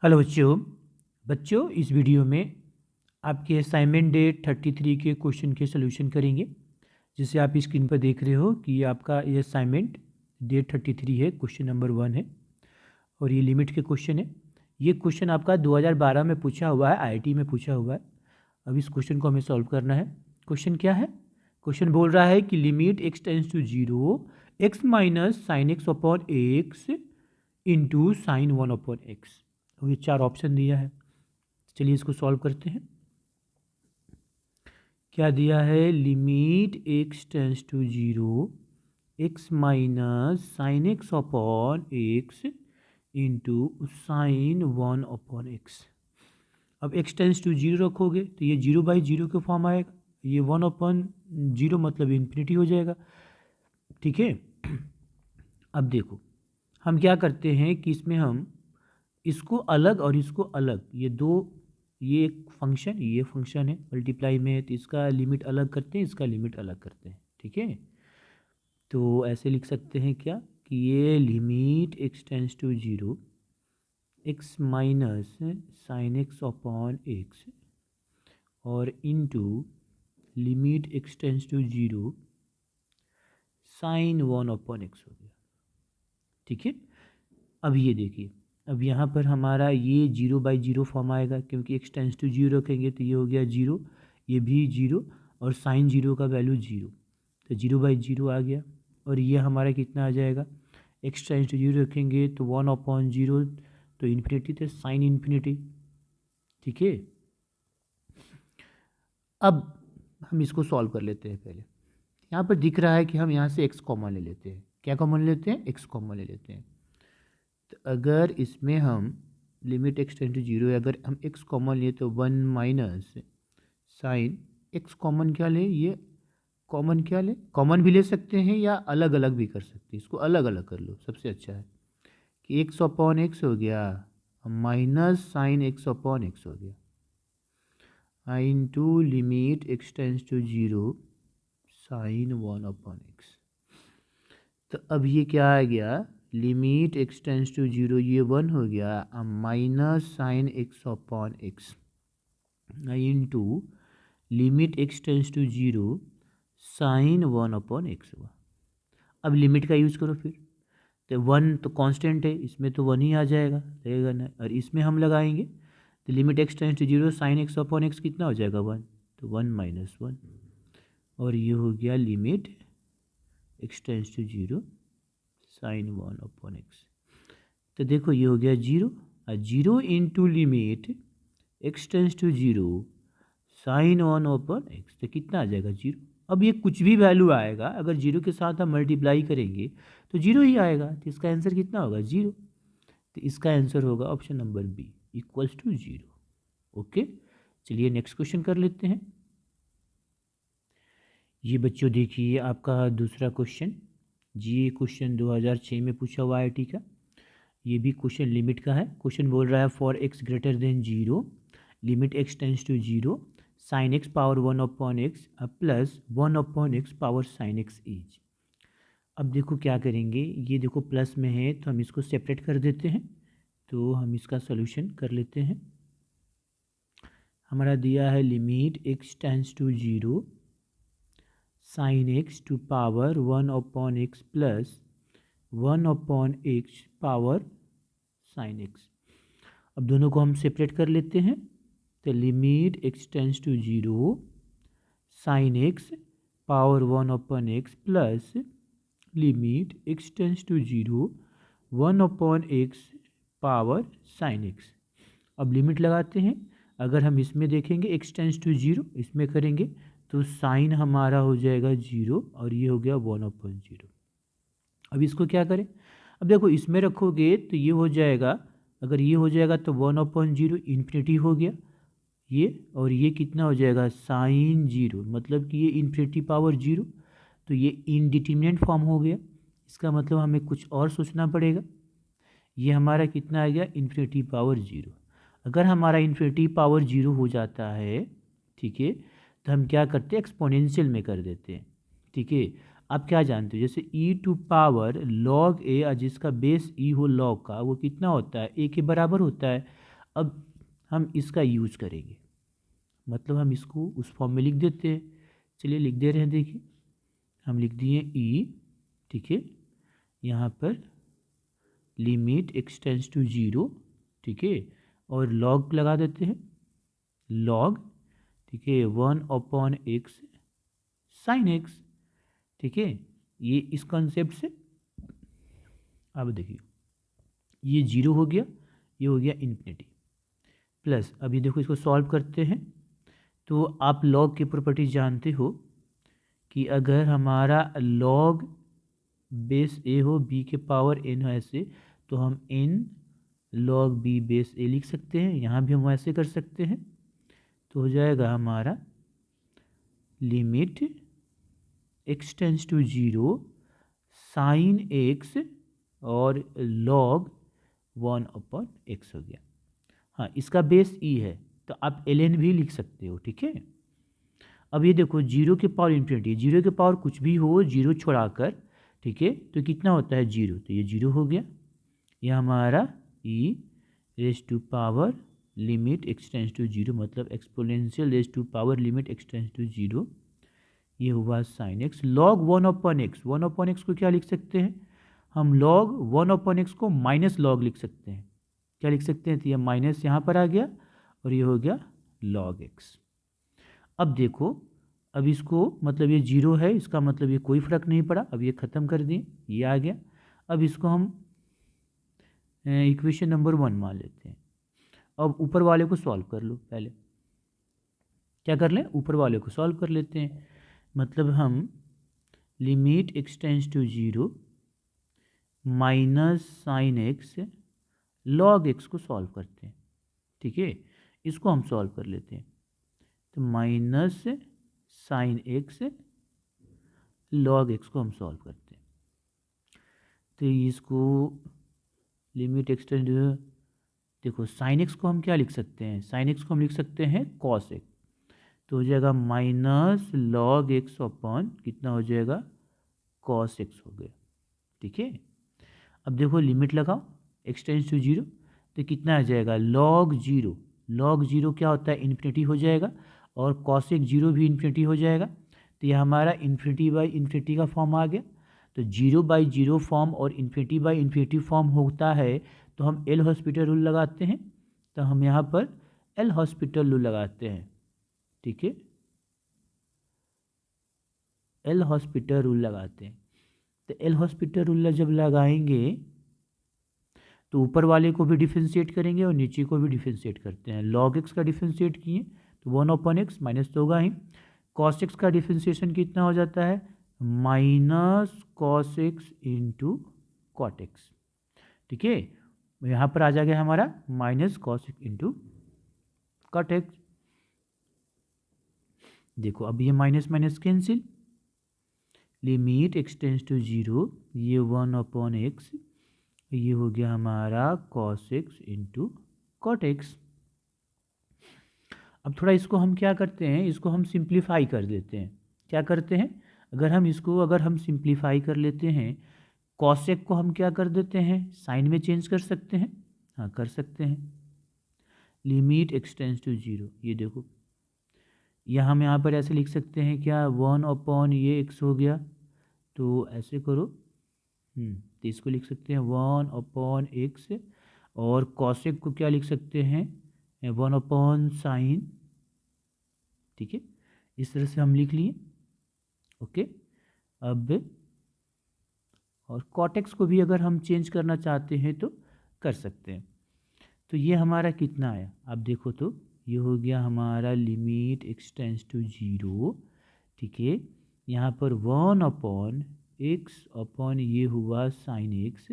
Hello बच्चों इस video में आपके असाइनमेंट डेट 33 के क्वेश्चन के सॉल्यूशन करेंगे। जिसे आप स्क्रीन पर देख रहे हो कि आपका ये असाइनमेंट डेट 33 है, क्वेश्चन नंबर 1 है और ये लिमिट के क्वेश्चन है। ये क्वेश्चन आपका 2012 में पूछा हुआ है, आईआईटी में पूछा हुआ है। अब इस क्वेश्चन को हमें सॉल्व करना है। क्वेश्चन क्या है? क्वेश्चन बोल रहा है कि limit x tends to 0 x minus sine x upon x into sine 1 upon x. ये 4 ऑप्शन दिया है। चलिए इसको सॉल्व करते हैं। क्या दिया है? Limit x tends to 0 x minus sine x upon x into sine 1 upon x. अब x टेंस टू 0 रखोगे तो ये 0/0 के फॉर्म आएगा, ये 1/0 मतलब इन्फिनिटी हो जाएगा। ठीक है। अब देखो हम क्या करते हैं कि इसमें हम इसको अलग और इसको अलग, ये दो, ये एक फंक्शन, ये फंक्शन है मल्टीप्लाई में, तो इसका लिमिट अलग करते हैं, इसका लिमिट अलग करते हैं। ठीक है। तो ऐसे लिख सकते हैं क्या कि ये limit x tends to 0 x minus sine x upon x और into limit x tends to 0 sine 1 upon x हो गया। ठीक है। अब ये देखिए, अब यहाँ पर हमारा ये 0/0 फॉर्म आएगा क्योंकि x टेंस टू 0 रखेंगे तो ये हो गया 0, ये भी 0 और साइन 0 का वैल्यू 0, तो 0/0 आ गया। और ये हमारा कितना आ जाएगा? x टेंस टू 0 रखेंगे तो 1/0, तो इन्फिनिटी, तो साइन इन्फिनिटी। ठीक है। अब हम इसको सॉल्व कर लेते हैं। पहले यहाँ पर दिख रहा है कि हम यहाँ से x कॉमन ले लेते हैं। क्या कॉमन लेते हैं? x कॉमन ले लेते हैं। तो अगर इसमें हम लिमिट x टेंस टू 0 है, अगर हम x कॉमन लिए तो 1 माइनस साइन x कॉमन क्या ले, ये कॉमन क्या ले, कॉमन भी ले सकते हैं या अलग अलग भी कर सकते हैं। इसको अलग अलग कर लो, सबसे अच्छा है कि एक्स अपॉन एक्स हो गया minus sine x upon x हो गया into limit x tends to 0 sine 1 upon x. तो अब ये क्या आ गया? लिमिट x टेंस टू 0, ये 1 हो गया minus sine x upon x into limit x tends to 0 sine 1 upon x हुआ। अब लिमिट का यूज़ करो फिर, तो 1 तो कांस्टेंट है, इसमें तो 1 ही आ जाएगा, रहेगा ना, और इसमें हम लगाएंगे तो limit x tends to 0 sine x upon x कितना हो जाएगा? 1, तो 1 माइनस 1, और ये हो गया limit x tends to 0 sine 1 upon x. तो देखो ये हो गया 0, और 0 into limit x tends to 0 sine 1 upon x, तो कितना आ जाएगा? 0। अब ये कुछ भी वैल्यू आएगा, अगर 0 के साथ हम मल्टीप्लाई करेंगे तो 0 ही आएगा, तो इसका आंसर कितना होगा? 0। तो इसका आंसर होगा option number B, equals to 0। Okay, चलिए नेक्स्ट क्वेश्चन कर लेते हैं। ये बच्चों देखिए आपका दूसरा क्वेश्चन, जी क्वेश्चन 2006 में पूछा हुआ आईआईटी का। ये भी क्वेश्चन लिमिट का है। क्वेश्चन बोल रहा है for x greater than 0 limit x tends to 0 sine x power 1 upon x plus 1 upon x power sine x is. अब देखो क्या करेंगे, ये देखो प्लस में है तो हम इसको सेपरेट कर देते हैं, तो हम इसका सोल्यूशन कर लेते हैं। हमारा दिया है limit x tends to 0 sine x to power 1 upon x plus 1 upon x power sine x. अब दोनों को हम सेपरेट कर लेते हैं, तो limit x tends to 0 sine x power 1 upon x plus limit x tends to 0 1 upon x power sine x. अब limit लगाते हैं, अगर हम इसमें देखेंगे x टेंस टू 0, इसमें करेंगे तो साइन हमारा हो जाएगा 0 और ये हो गया 1/0। अब इसको क्या करें? अब देखो इसमें रखोगे तो ये हो जाएगा, अगर ये हो जाएगा तो 1/0 इन्फिनिटी हो गया ये, और ये कितना हो जाएगा? साइन 0, मतलब कि ये इन्फिनिटी पावर 0, तो ये इनडिटर्मिनेट फॉर्म हो गया। इसका मतलब हमें कुछ और सोचना पड़ेगा। ये हमारा कितना आ गया? Infinity power 0। अगर हमारा इन्फिनिटी पावर 0 हो जाता है, ठीक है, तो हम क्या करते हैं? एक्सपोनेंशियल में कर देते हैं। ठीक है। आप क्या जानते हो, जैसे e to power log a, जिसका बेस e हो log का, वो कितना होता है? a के बराबर होता है। अब हम इसका यूज करेंगे, मतलब हम इसको उस फॉर्म में लिख देते हैं। चलिए लिख दे रहे हैं, देखिए हम लिख दिए ई, ठीक है, यहाँ पर लिमिट एक्स टेंस टू 0, ठीक है, और लॉग लगा देते हैं, लॉग, ठीक है, 1/x साइन एक्स, ठीक है। ये इस कॉन्सेप्ट से अब देखिए ये 0 हो गया, ये हो गया इन्फिनिटी, प्लस अब ये देखो इसको सॉल्व करते हैं। तो आप लॉग की प्रॉपर्टी जानते हो कि अगर हमारा लॉग बेस ए हो बी के पावर n हो ऐसे, तो हम n log b base a लिख सकते हैं। यहाँ भी हम ऐसे कर सकते हैं, तो हो जाएगा हमारा limit x tends to 0 sine x और log 1/x हो गया। हाँ, इसका बेस e है, तो आप ln भी लिख सकते हो, ठीक है। अब ये देखो 0 के पावर इन्फिनिटी, 0 के पावर कुछ भी हो 0 छोड़ाकर, ठीक है, तो कितना होता है 0, तो ये 0 हो गया। ये हमारा e raise to power limit x tends to 0, मतलब exponential raise to power limit x tends to 0, ये हुआ sign x. Log 1/x, 1/x को क्या लिख सकते हैं हम, लॉग 1/x को माइनस लॉग लिख सकते हैं। क्या लिख सकते हैं, तो ये माइनस यहाँ पर आ गया और ये हो गया लॉग एक्स। अब देखो, अब इसको मतलब ये 0 है, इसका मतलब ये कोई फर्क नहीं पड़ा, अब ये ख़त्म कर दिए, ये आ गया। अब इसको हम इक्वेशन नंबर 1 मान लेते हैं। अब ऊपर वाले को सॉल्व कर लो, पहले क्या कर लें, ऊपर वाले को सॉल्व कर लेते हैं। मतलब हम limit x tends to 0 minus sine x log x को सॉल्व करते हैं, ठीक है। इसको हम सॉल्व कर लेते हैं, तो minus sine x log x को हम सॉल्व करते हैं। तो इसको लिमिट एक्स टेंस, देखो साइन एक्स को हम क्या लिख सकते हैं, साइन एक्स को हम लिख सकते हैं कॉस एक्स, तो हो जाएगा माइनस लॉग एक्स अपॉन कितना हो जाएगा कॉस एक्स हो गया, ठीक है। अब देखो लिमिट लगाओ एक्स टेंस टू 0, तो कितना आ जाएगा लॉग 0, लॉग 0 क्या होता है इन्फिनिटी हो जाएगा, और कॉसेक 0 भी इन्फिनिटी हो जाएगा। तो ये हमारा इन्फिनिटी बाई इन्फिनिटी का फॉर्म आ गया। तो 0/0 फॉर्म और इन्फिनिटी बाई इन्फिनिटी फॉर्म होता है, तो हम एल हॉस्पिटल रूल लगाते हैं। तो हम यहाँ पर एल हॉस्पिटल रूल लगाते हैं, ठीक है, एल हॉस्पिटल रूल लगाते हैं। तो एल हॉस्पिटल रूल जब लगाएंगे तो ऊपर वाले को भी डिफरेंशिएट करेंगे और नीचे को भी डिफरेंशिएट करते हैं। लॉग एक्स का डिफरेंशिएट किए तो 1/x माइनस तो होगा ही, कॉस एक्स का डिफरेंशिएशन कितना हो जाता है minus cos x into cot x, ठीक है। यहाँ पर आ जाएगा हमारा minus cos x into cot x. देखो अब ये minus minus cancel, limit x tends to 0, ये 1/x, ये हो गया हमारा cos x into cot x. अब थोड़ा इसको हम क्या करते हैं, इसको हम सिंप्लीफाई कर देते हैं। क्या करते हैं, अगर हम सिंप्लीफाई कर लेते हैं, cos x को हम क्या कर देते हैं साइन में चेंज कर सकते हैं, हाँ कर सकते हैं। लिमिट एक्स टेंस टू 0, ये देखो या हम यहाँ पर ऐसे लिख सकते हैं क्या 1/, ये x हो गया, तो ऐसे करो, तो इसको लिख सकते हैं 1/x, और कॉसेक को क्या लिख सकते हैं 1/sin, ठीक है। इस तरह से हम लिख लिए, ओके। अब और कॉटेक्स को भी अगर हम चेंज करना चाहते हैं तो कर सकते हैं। तो ये हमारा कितना आया, आप देखो तो ये हो गया हमारा लिमिट एक्स टेंस टू 0, ठीक है। यहाँ पर 1/x अपॉन ये हुआ साइन एक्स,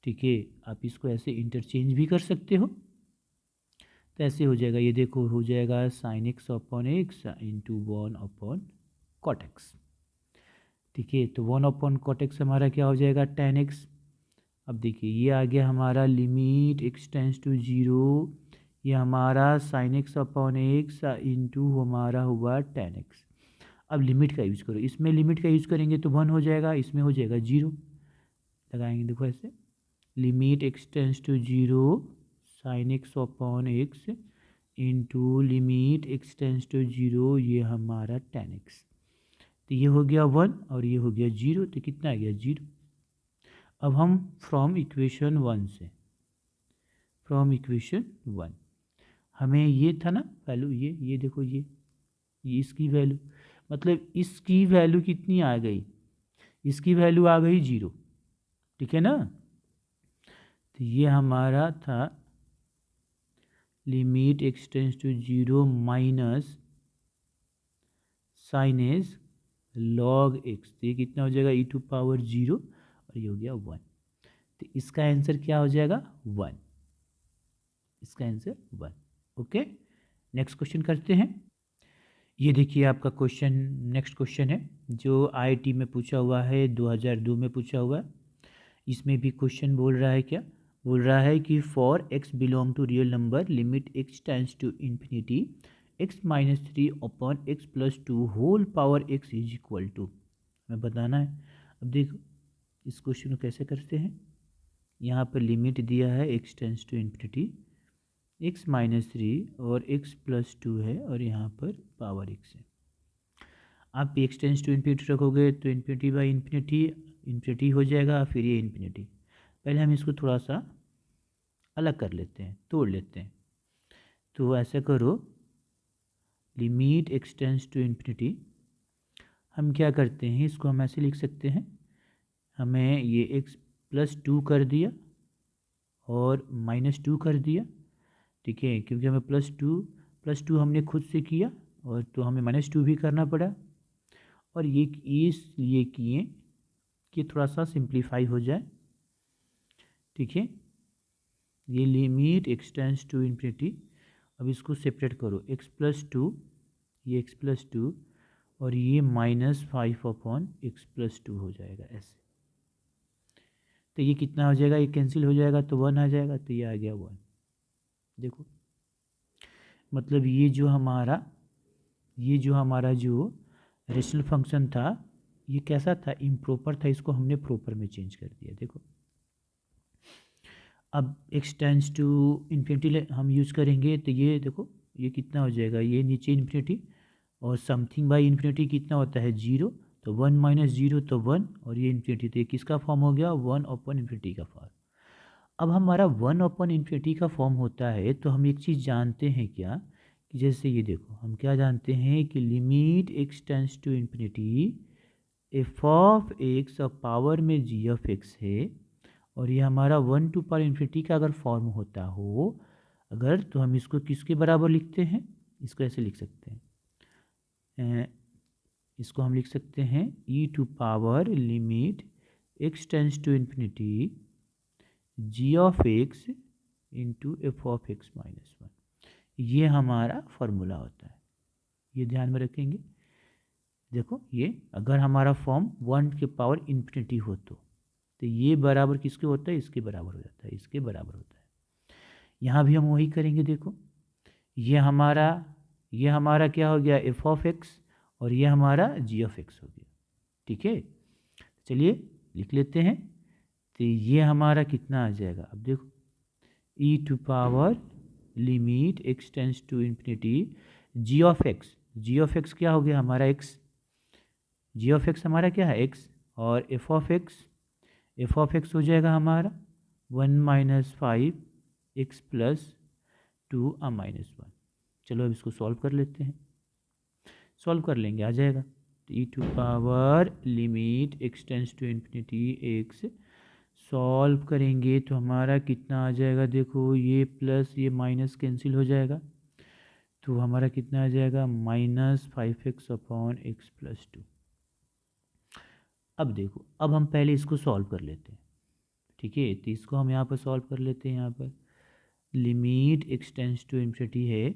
ठीक है। आप इसको ऐसे इंटरचेंज भी कर सकते हो, तो ऐसे हो जाएगा, ये देखो हो जाएगा sign x upon x into 1/cot x, ठीक है। तो 1/cot x हमारा क्या हो जाएगा tan x। अब देखिए ये आ गया हमारा लिमिट एक्स टेंस टू 0, ये हमारा sign x upon x into हमारा हुआ tan x। अब लिमिट का यूज़ करो, इसमें लिमिट का यूज़ करेंगे तो 1 हो जाएगा, इसमें हो जाएगा 0, लगाएंगे देखो ऐसे, limit x tends to 0 sine x upon x into limit x tends to zero, ये हमारा tan x। तो ये हो गया 1 और ये हो गया 0, तो कितना आ गया 0। अब हम फ्रॉम इक्वेशन 1 हमें ये था ना वैल्यू, ये देखो ये इसकी वैल्यू, मतलब इसकी वैल्यू कितनी आ गई, इसकी वैल्यू आ गई 0, ठीक है ना। तो ये हमारा था limit x tends to 0 minus sine x log x, तो ये कितना हो जाएगा e⁻0 और ये हो गया 1। तो इसका आंसर क्या हो जाएगा 1, इसका आंसर 1। ओके, नेक्स्ट क्वेश्चन करते हैं। ये देखिए आपका क्वेश्चन, नेक्स्ट क्वेश्चन है जो आईआईटी में पूछा हुआ है, 2002 में पूछा हुआ है। इसमें भी क्वेश्चन बोल रहा है, क्या बोल रहा है कि for x belong to real number limit x tends to infinity x-3 upon x+2 whole power x is equal to, हमें बताना है। अब देखो इस क्वेश्चन को कैसे करते हैं। यहाँ पर लिमिट दिया है x tends to infinity x-3 और x+2 है और यहाँ पर पावर x है। आप x टेंस टू इन्फिनिटी रखोगे तो इन्फिनिटी बाई इन्फिनिटी हो जाएगा, फिर ये इन्फिनिटी। पहले हम इसको थोड़ा सा अलग कर लेते हैं, तोड़ लेते हैं। तो ऐसा करो, limit x tends to infinity, हम क्या करते हैं इसको हम ऐसे लिख सकते हैं, हमें ये x+2 कर दिया और -2 कर दिया, ठीक है, क्योंकि हमें +2 हमने खुद से किया और तो हमें -2 भी करना पड़ा। और ये इसलिए किए कि थोड़ा सा सिंप्लीफाई हो जाए, ठीक है। ये limit x tends to infinity, अब इसको सेपरेट करो, x+2, ये x+2 और ये -5 अपॉन x+2 हो जाएगा ऐसे। तो ये कितना हो जाएगा, ये कैंसिल हो जाएगा तो 1 आ जाएगा, तो ये आ गया 1। देखो मतलब ये जो हमारा जो रेशनल फंक्शन था ये कैसा था, इम्प्रॉपर था, इसको हमने प्रॉपर में चेंज कर दिया। देखो अब x टेंस टू इन्फिनिटी हम यूज़ करेंगे तो ये देखो ये कितना हो जाएगा, ये नीचे इन्फिनिटी और समथिंग बाई इन्फिनिटी कितना होता है 0, तो 1 - 0 तो 1 और ये इन्फिनिटी, तो ये किसका फॉर्म हो गया 1 अपॉन इन्फिनिटी का फॉर्म। अब हमारा 1 अपॉन इन्फिनिटी का फॉर्म होता है तो हम एक चीज़ जानते हैं क्या, कि जैसे ये देखो हम क्या जानते हैं कि limit x tends to infinity f of x और पावर में जी ऑफ एक्स है, और ये हमारा 1 टू पावर इन्फिनिटी का अगर फॉर्म होता हो अगर, तो हम इसको किसके बराबर लिखते हैं, इसको ऐसे लिख सकते हैं, इसको हम लिख सकते हैं e⁻ limit x tends to infinity g of x into f of x -1, ये हमारा फॉर्मूला होता है, ये ध्यान में रखेंगे। देखो ये अगर हमारा फॉर्म 1 के पावर इन्फिनिटी हो तो ये बराबर किसके होता है, इसके बराबर हो जाता है, इसके बराबर होता है। यहाँ भी हम वही करेंगे। देखो ये हमारा क्या हो गया एफ ऑफ एक्स और ये हमारा जी ऑफ एक्स हो गया, ठीक है। चलिए लिख लेते हैं, तो ये हमारा कितना आ जाएगा, अब देखो e⁻ limit x tends to infinity g of x क्या हो गया हमारा एक्स, जी ऑफ एक्स हमारा क्या है एक्स, और एफ ऑफ एक्स हो जाएगा हमारा 1 - 5 x+2 -1। चलो अब इसको सॉल्व कर लेते हैं, सॉल्व कर लेंगे आ जाएगा, e⁻ limit x tends to infinity x, solve करेंगे तो हमारा कितना आ जाएगा, देखो ये प्लस ये माइनस कैंसिल हो जाएगा, तो हमारा कितना आ जाएगा -5x अपॉन x+2। अब देखो अब हम पहले इसको सॉल्व कर लेते हैं, ठीक है, तो इसको हम यहाँ पर सॉल्व कर लेते हैं। यहाँ पर limit x tends to infinity है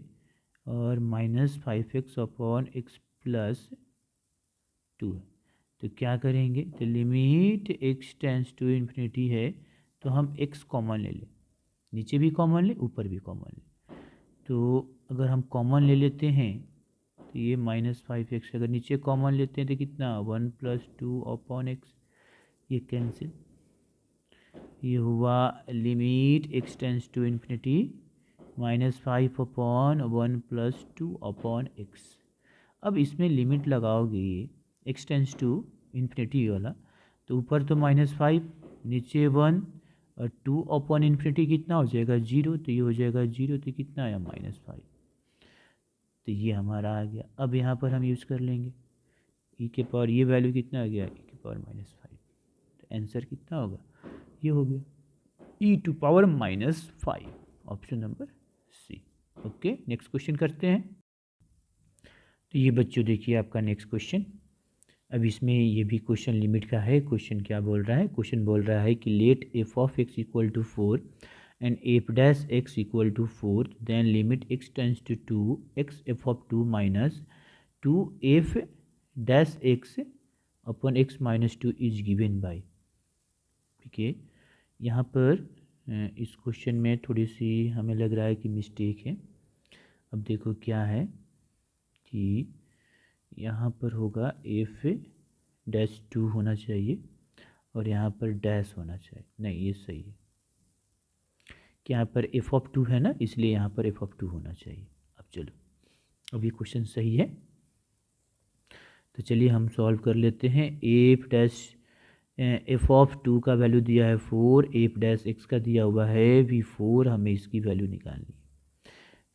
और -5x अपॉन x+2 है, तो क्या करेंगे, तो limit x tends to infinity है तो हम x कॉमन ले लें, नीचे भी कॉमन ले ऊपर भी कॉमन ले, तो अगर हम कॉमन ले लेते हैं तो ये -5x, अगर नीचे कॉमन लेते हैं तो कितना 1 + 2 अपॉन x, ये कैंसिल, ये हुआ limit x tends to infinity -5/1 + 2/x। अब इसमें लिमिट लगाओगे ये एक्स टेंस टू इन्फिनिटी वाला, तो ऊपर तो -5, नीचे 1 और 2/इन्फिनिटी कितना हो जाएगा 0, तो ये हो जाएगा 0, तो कितना आया -5। तो ये हमारा आ गया। अब यहाँ पर हम यूज़ कर लेंगे ई के पावर, ये वैल्यू कितना आ गया ई के पावर -5, तो आंसर कितना होगा ये हो गया e⁻⁻5, option number C. Okay, next question करते हैं। तो ये बच्चों देखिए आपका नेक्स्ट क्वेश्चन। अब इसमें ये भी क्वेश्चन लिमिट का है। क्वेश्चन क्या बोल रहा है? क्वेश्चन बोल रहा है कि late f(x) = 4 and f'(x) = 4, then limit x tends to 2 x f(2) minus 2f'(x) upon x minus 2 is given by। ठीक है, यहाँ पर इस क्वेश्चन में थोड़ी सी हमें लग रहा है कि मिस्टेक है। अब देखो क्या है कि यहाँ पर होगा f'(2) होना चाहिए और यहाँ पर डैश होना चाहिए। नहीं, ये सही है कि यहाँ पर f(2) है ना, इसलिए यहाँ पर f(2) होना चाहिए। अब चलो, अब ये क्वेश्चन सही है, तो चलिए हम सॉल्व कर लेते हैं। f(2) का वैल्यू दिया है 4, f'(x) का दिया हुआ है भी 4, हमें इसकी वैल्यू निकालनी है।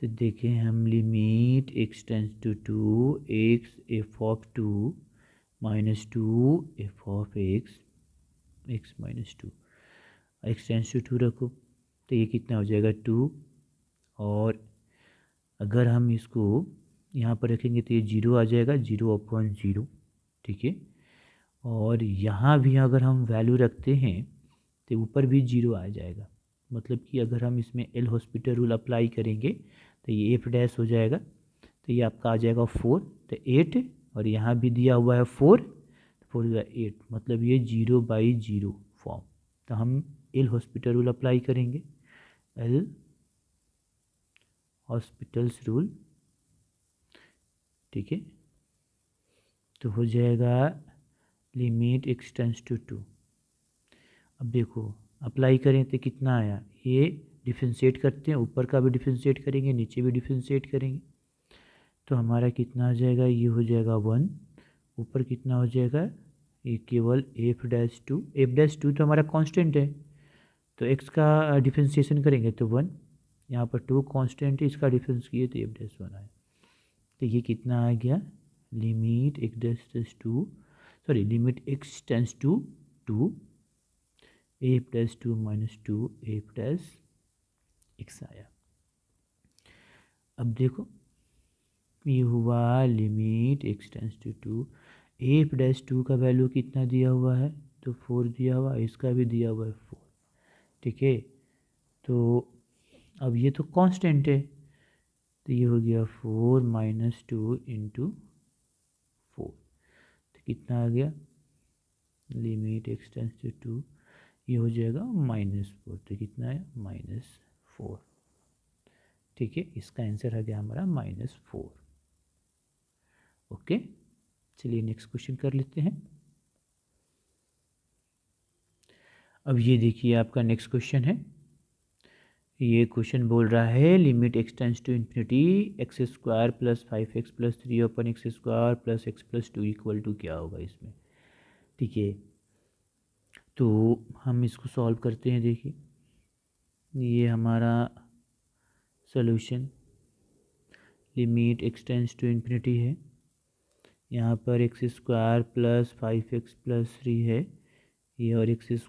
तो देखें हम, limit x tends to 2 x f(2) minus 2 f(x) x minus 2, x tends to 2 रखो, तो ये कितना हो जाएगा 2। और अगर हम इसको यहाँ पर रखेंगे तो ये 0 आ जाएगा, 0/0। ठीक है, और यहाँ भी अगर हम वैल्यू रखते हैं तो ऊपर भी 0 आ जाएगा। मतलब कि अगर हम इसमें एल हॉस्पिटल रूल अप्लाई करेंगे तो ये f' हो जाएगा, तो ये आपका आ जाएगा 4, तो 8, और यहाँ भी दिया हुआ है 4, 4 8, मतलब ये 0/0 फॉर्म। तो हम एल हॉस्पिटल रूल अप्लाई करेंगे, एल हॉस्पिटल्स रूल। ठीक है, तो हो जाएगा लिमिट x टेंस टू 2। अब देखो अप्लाई करें तो कितना आया, ये डिफरेंशिएट करते हैं, ऊपर का भी डिफरेंशिएट करेंगे, नीचे भी डिफरेंशिएट करेंगे, तो हमारा कितना आ जाएगा, ये हो जाएगा 1। ऊपर कितना हो जाएगा, ये केवल f'2 तो हमारा कांस्टेंट है, तो x का डिफरेंशिएशन करेंगे तो 1, यहाँ पर 2 कांस्टेंट है, इसका डिफरेंस किए तो f'1 आया। तो ये कितना आ गया, limit x tends to 2 f'2 minus 2 f'(x) आया। अब देखो ये हुआ limit x tends to 2, f'2 का वैल्यू कितना दिया हुआ है, तो 4 दिया हुआ, इसका भी दिया हुआ है 4। ठीक है, तो अब ये तो कांस्टेंट है, तो ये हो गया 4 - 2 × 4, तो कितना आ गया, लिमिट x टेंस टू 2, ये हो जाएगा -4, तो कितना है -4। ठीक है, इसका आंसर आ गया हमारा -4। ओके, चलिए नेक्स्ट क्वेश्चन कर लेते हैं। अब ये देखिए आपका नेक्स्ट क्वेश्चन है। ये क्वेश्चन बोल रहा है limit x tends to infinity x² + 5x + 3/x² + x + 2 = क्या होगा इसमें। ठीक है, तो हम इसको सॉल्व करते हैं। देखिए ये हमारा solution, limit x tends to infinity है, यहाँ पर x² + 5x + 3 है ये, और x² +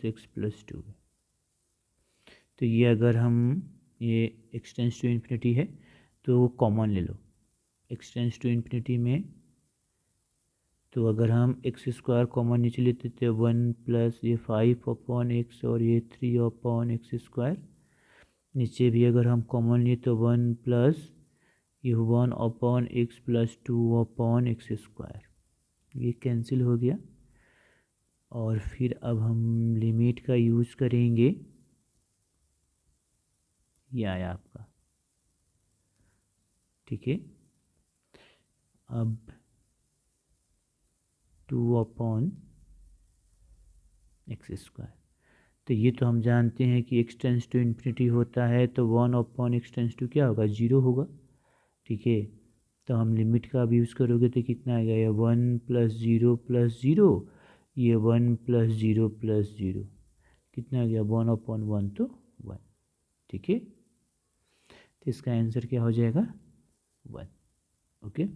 x + 2 है। तो ये अगर हम, ये x टेंस टू इन्फिनिटी है तो कॉमन ले लो x टेंस टू इन्फिनिटी में, तो अगर हम x² कॉमन नीचे लेते तो 1 + ये 5/x और ये 3/x², नीचे भी अगर हम कॉमन लिए तो 1 + ये 1/x + 2/x², ये कैंसिल हो गया। और फिर अब हम लिमिट का यूज़ करेंगे, ये आया आपका। ठीक है, अब 2/x², तो ये तो हम जानते हैं कि x टेंस टू इन्फिनिटी होता है तो 1/x टेंस टू क्या होगा, 0 होगा। ठीक है, तो हम लिमिट का अब यूज़ करोगे तो कितना आ गया, ये 1 + 0 + 0, ये 1 + 0 + 0, कितना आ गया 1/1 तो 1। ठीक है, तो इसका आंसर क्या हो जाएगा 1। ओके।